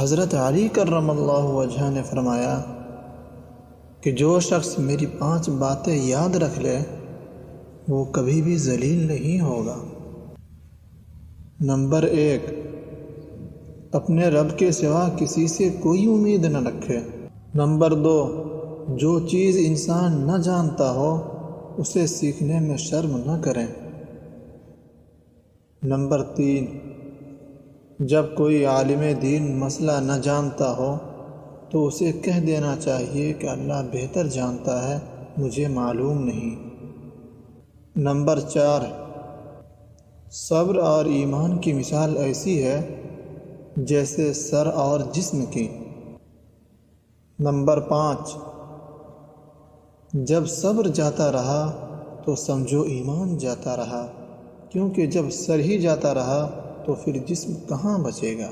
حضرت علی کرم اللہ وجہہ نے فرمایا کہ جو شخص میری 5 باتیں یاد رکھ لے وہ کبھی بھی ذلیل نہیں ہوگا۔ نمبر 1، اپنے رب کے سوا کسی سے کوئی امید نہ رکھے۔ نمبر 2، جو چیز انسان نہ جانتا ہو اسے سیکھنے میں شرم نہ کریں۔ نمبر 3، جب کوئی عالم دین مسئلہ نہ جانتا ہو تو اسے کہہ دینا چاہیے کہ اللہ بہتر جانتا ہے، مجھے معلوم نہیں۔ نمبر 4، صبر اور ایمان کی مثال ایسی ہے جیسے سر اور جسم کی۔ نمبر 5، جب صبر جاتا رہا تو سمجھو ایمان جاتا رہا، کیونکہ جب سر ہی جاتا رہا تو پھر جسم کہاں بچے گا۔